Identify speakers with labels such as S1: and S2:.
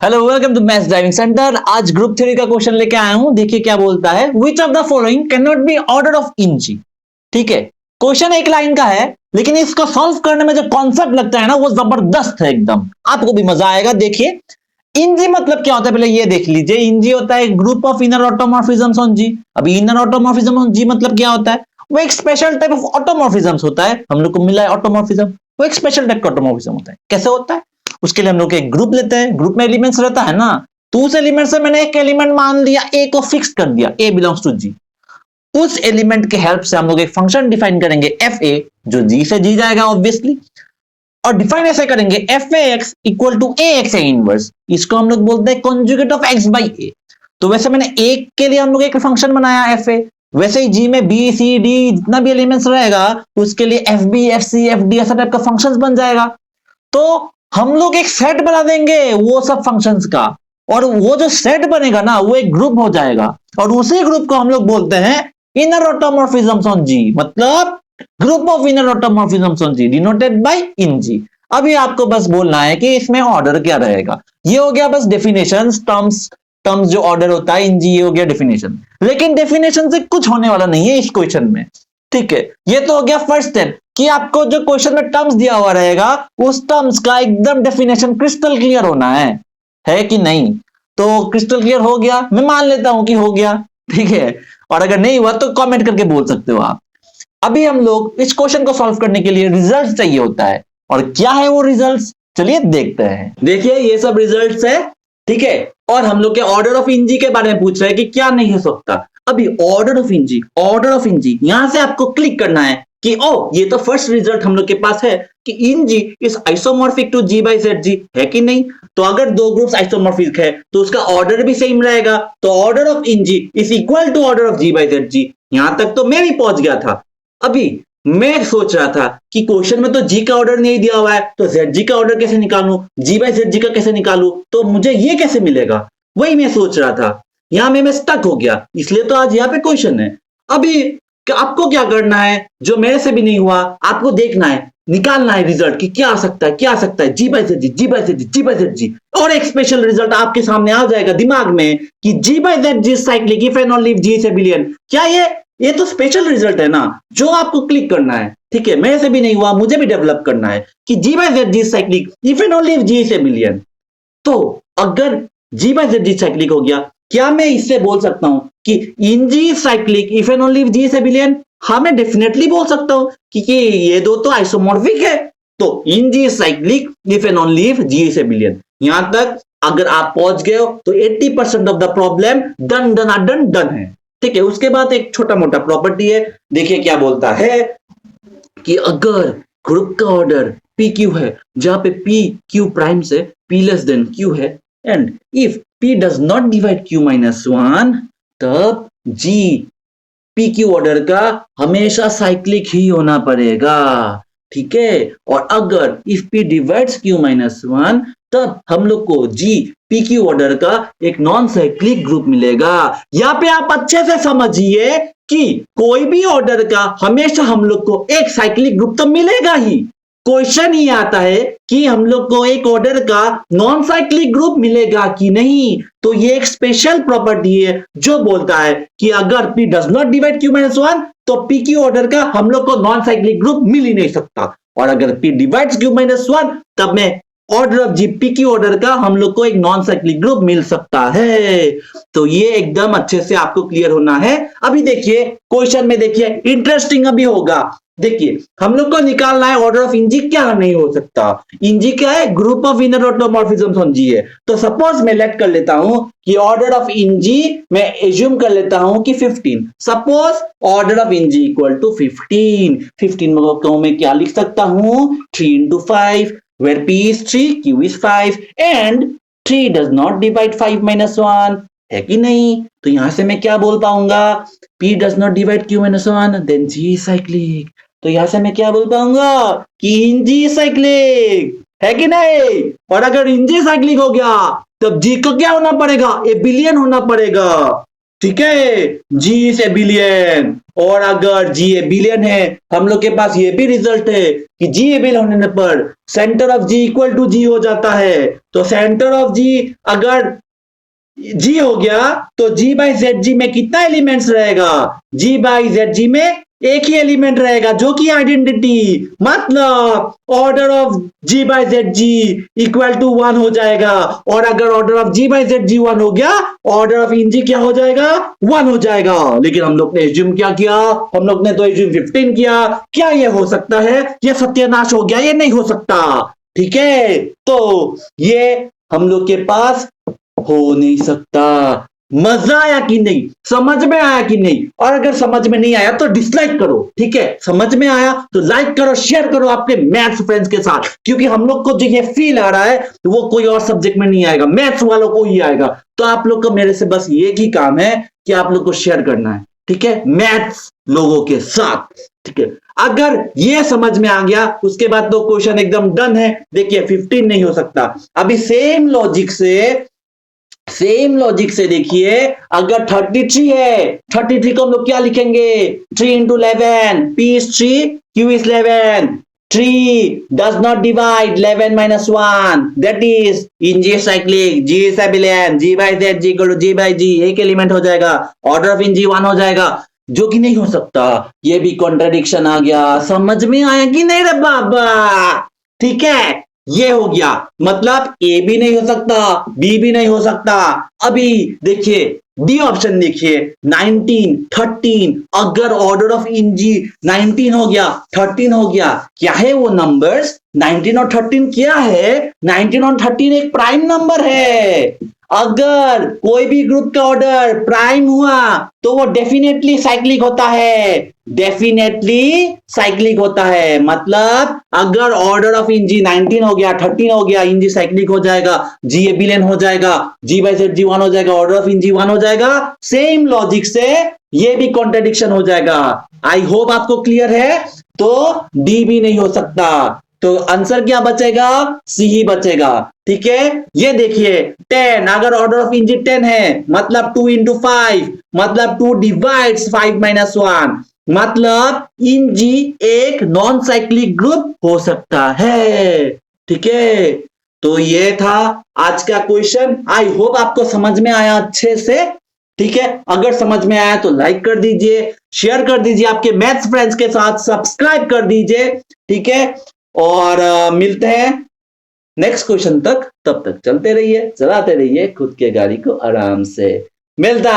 S1: Hello welcome to maths driving centre. आज group theory का question लेके आया हूं। देखिए क्या बोलता है, which of the following can not be order of इंची। ठीक है, क्वेश्चन एक लाइन का है, लेकिन इसको सॉल्व करने में जो कॉन्सेप्ट लगता है ना, वो जबरदस्त है एकदम। आपको भी मजा आएगा। देखिए इंजी मतलब क्या होता है, पहले ये देख लीजिए। इंजी होता है group of inner automorphisms on जी। अभी इनर ऑटोमॉर्फिज्म ऑन जी मतलब क्या होता है, वो एक स्पेशल टाइप ऑफ ऑटोमॉर्फिज्म्स होता है। हम लोग को मिला है ऑटोमॉर्फिज्म, वो एक स्पेशल टाइप का ऑटोमॉर्फिज्म होता है। कैसे होता है, उसके लिए हम लोग एक ग्रुप लेते हैं। ग्रुप में एलिमेंट्स रहता है ना, तो उस एलिमेंट से मैंने एक एलिमेंट मान लिया, ए को फिक्स कर दिया, ए बिलोंग्स टू जी। उस एलिमेंट के हेल्प से हम लोग एक फंक्शन डिफाइन करेंगे एफ ए, जो जी से जी जाएगा ऑब्वियसली। और डिफाइन ऐसे करेंगे f a x equal to a x a inverse. इसको हम लोग बोलते हैं conjugate of x by a. तो वैसे मैंने ए के लिए हम लोग एक फंक्शन बनाया एफ ए, वैसे ही जी में बी सी डी जितना भी एलिमेंट्स रहेगा उसके लिए f b f c f d ऐसा टाइप का फंक्शंस बन जाएगा। तो हम लोग एक सेट बना देंगे वो सब फंक्शंस का, और वो जो सेट बनेगा ना वो एक ग्रुप हो जाएगा, और उसी ग्रुप को हम लोग बोलते हैं इनर ऑटोमॉर्फिज्म्स ऑन जी, मतलब group of inner automorphisms on G denoted by Inn G. अभी आपको बस बोलना है कि इसमें ऑर्डर क्या रहेगा। ये हो गया बस डेफिनेशंस, टर्म्स टर्म्स जो ऑर्डर होता है इन जी, ये हो गया डेफिनेशन। लेकिन डेफिनेशन से कुछ होने वाला नहीं है इस क्वेश्चन में। ठीक है, ये तो हो गया फर्स्ट स्टेप कि आपको जो क्वेश्चन में टर्म्स दिया हुआ रहेगा उस टर्म्स का एकदम डेफिनेशन क्रिस्टल क्लियर होना है कि नहीं। तो क्रिस्टल क्लियर हो गया, मैं मान लेता हूं कि हो गया। ठीक है, और अगर नहीं हुआ तो कमेंट करके बोल सकते हो आप। अभी हम लोग इस क्वेश्चन को सॉल्व करने के लिए रिजल्ट चाहिए होता है, और क्या है वो रिजल्ट्स, चलिए देखते हैं। देखिए ये सब रिजल्ट्स है, ठीक है। और हम लोग के ऑर्डर ऑफ इंजी के बारे में पूछ रहे हैं कि क्या नहीं हो सकता। अभी ऑर्डर ऑफ इंजी यहां से आपको क्लिक करना है कि ओ ये तो फर्स्ट रिजल्ट हम लोग के पास है कि Inn G is isomorphic to G by Z G, है कि नहीं। तो अगर दो ग्रुप्स आइसोमॉर्फिक है तो उसका ऑर्डर भी सेम रहेगा। तो order of Inn G is equal to order of G by Z G. यहां तक तो मैं भी पहुंच गया था। अभी मैं सोच रहा था कि क्वेश्चन में तो जी का ऑर्डर नहीं दिया हुआ है, तो जेड जी का ऑर्डर कैसे निकालूं, जी बाई जेड जी का कैसे निकालूं, तो मुझे ये कैसे मिलेगा, वही मैं सोच रहा था। यहां में मैं स्टक हो गया, इसलिए तो आज यहाँ पे क्वेश्चन है। अभी आपको क्या करना है, जो मेरे से भी नहीं हुआ, आपको देखना है, निकालना है रिजल्ट कि क्या आ सकता है, क्या आ सकता है, G by Z G, G by Z G, G by Z G. और एक स्पेशल रिजल्ट आपके सामने आ जाएगा दिमाग में कि G by Z G cyclic if and only if G is abelian. क्या ये तो स्पेशल रिजल्ट है ना, जो आपको क्लिक करना है। ठीक है, मेरे से भी नहीं हुआ, मुझे भी डेवलप करना है कि G by Z G cyclic if and only if G is abelian. तो अगर G by Z G cyclic हो गया, क्या मैं इससे बोल सकता हूं कि Inn G cyclic if and only if G is abelian. हाँ, मैं डेफिनेटली बोल सकता हूं कि ये दो तो आइसोमॉर्फिक है। तो Inn G cyclic if and only if G is abelian. यहां तक अगर आप पहुंच गए हो तो 80% of the problem done done done done है। ठीक है, उसके बाद एक छोटा मोटा प्रॉपर्टी है। देखिए क्या बोलता है कि अगर ग्रुप का ऑर्डर पी क्यू है, जहां पे पी क्यू प्राइम से पी लेस देन क्यू है, and if P does not divide Q minus one, तब जी पी क्यू ऑर्डर का हमेशा साइक्लिक ही होना पड़ेगा। ठीक है, और अगर if P divides Q minus one, तब हम लोग को जी पी क्यू ऑर्डर का एक नॉन साइक्लिक ग्रुप मिलेगा। यहाँ पे आप अच्छे से समझिए कि कोई भी ऑर्डर का हमेशा हम लोग को एक साइक्लिक ग्रुप तो मिलेगा ही। क्वेश्चन ये आता है कि हम लोग को एक ऑर्डर का नॉन साइक्लिक ग्रुप मिलेगा कि नहीं। तो ये एक स्पेशल प्रॉपर्टी है जो बोलता है कि अगर p does not divide q minus one, तो p क्यू ऑर्डर का हम लोग को नॉन साइक्लिक ग्रुप मिल ही नहीं सकता। और अगर p divides q minus one, तब में ऑर्डर ऑफ जीपी की ऑर्डर का हम लोग को एक नॉन साइक्लिक ग्रुप मिल सकता है। तो ये एकदम अच्छे से आपको क्लियर होना है। अभी देखिए क्वेश्चन में, देखिए इंटरेस्टिंग अभी होगा। देखिए हम लोग को निकालना है ऑर्डर ऑफ इंजी क्या नहीं हो सकता। इंजी क्या है, group of inner automorphisms on जी है। तो सपोज मैं लेट कर लेता हूं कि ऑर्डर ऑफ इंजी मैं एज्यूम कर लेता हूं कि 15। Suppose order of inn G equal to 15। 15 को मैं क्या लिख सकता हूं, 3 into 5, where p is 3, q is 5, and 3 does not divide 5 minus 1, है कि नहीं। तो यहां से मैं क्या बोल पाऊंगा, p does not divide q minus 1, then g is cyclic। तो यहां से मैं क्या बोल पाऊंगा कि इन जी साइक्लिक, है कि नहीं। और अगर इन जी साइक्लिक हो गया तब जी को क्या होना पड़ेगा, एबिलियन होना पड़ेगा। ठीक है, जी इज ए बिलियन। और अगर जी ए बिलियन है, हम लोग के पास ये भी रिजल्ट है कि जी ए बिलियन होने पर center of G equal to G हो जाता है। तो सेंटर ऑफ जी अगर जी हो गया तो जी बाई जेड जी में कितना एलिमेंट्स रहेगा? जी बाई जेड जी में एक ही एलिमेंट रहेगा, जो कि आइडेंटिटी, मतलब order of G by Z G equal to 1 हो जाएगा। और अगर order of G by Z G 1 हो गया, ऑर्डर ऑफ इन जी क्या हो जाएगा? 1 हो जाएगा। लेकिन हम लोग ने एज्यूम क्या किया? हम लोग ने तो एज्यूम 15 किया। क्या ये हो सकता है? ये सत्यानाश हो गया, ये नहीं हो सकता। ठीक है, तो ये हम लोग के पास हो नहीं सकता। मजा आया कि नहीं? समझ में आया कि नहीं? और अगर समझ में नहीं आया तो डिसलाइक करो, ठीक है? समझ में आया तो लाइक करो, शेयर करो आपके मैथ्स फ्रेंड्स के साथ, क्योंकि हम लोग को जो ये फील आ रहा है वो कोई और सब्जेक्ट में नहीं आएगा, मैथ्स वालों को ही आएगा। तो आप लोग का मेरे से बस एक ही काम है कि आप लोग को शेयर करना है, ठीक है, मैथ्स लोगों के साथ। ठीक है, अगर ये समझ में आ गया उसके बाद तो क्वेश्चन एकदम डन है। देखिए 15 नहीं हो सकता। अभी सेम लॉजिक से देखिए, अगर 33 है, 33 को हम लोग क्या लिखेंगे? 3 into 11, P is 3, Q is 11, 3 does not divide 11 minus 1, that is in G cyclic, G is abelian, G by Z G equal to G by G, एक एलिमेंट हो जाएगा, ऑर्डर ऑफ इन G 1 हो जाएगा, जो कि नहीं हो सकता। ये भी कॉन्ट्रडिक्शन आ गया। समझ में आया कि नहीं रे बाबा? ठीक है, ये हो गया, मतलब ए भी नहीं हो सकता, बी भी नहीं हो सकता। अभी देखिए डी ऑप्शन देखिए, 19, 13, अगर ऑर्डर ऑफ इन जी 19 हो गया, 13 हो गया, क्या है वो नंबर्स? 19 और 13 क्या है? 19 और 13 एक प्राइम नंबर है। अगर कोई भी ग्रुप का ऑर्डर प्राइम हुआ तो वो डेफिनेटली साइक्लिक होता है, डेफिनेटली साइक्लिक होता है। मतलब अगर ऑर्डर ऑफ इन जी 19 हो गया, 13 हो गया, इन जी साइक्लिक हो जाएगा, जी एबिलियन हो जाएगा, जी बाई जेड जी 1 हो जाएगा, ऑर्डर ऑफ इन जी 1 हो जाएगा। सेम लॉजिक से ये भी कॉन्ट्रडिक्शन हो जाएगा। आई होप आपको क्लियर है। तो डी भी नहीं हो सकता, तो आंसर क्या बचेगा? सी ही बचेगा। ठीक है, ये देखिए 10, अगर ऑर्डर ऑफ इन जी 10 है, मतलब 2 इंटू 5, मतलब 2 डिवाइड्स 5 माइनस 1, मतलब इन जी एक नॉन साइक्लिक ग्रुप हो सकता है। ठीक है, तो ये था आज का क्वेश्चन। आई होप आपको समझ में आया अच्छे से। ठीक है, अगर समझ में आया तो लाइक कर दीजिए, शेयर कर दीजिए आपके मैथ्स फ्रेंड्स के साथ, सब्सक्राइब कर दीजिए। ठीक है, और मिलते हैं नेक्स्ट क्वेश्चन तक। तब तक चलते रहिए, चलाते रहिए खुद के गाड़ी को आराम से। मिलता।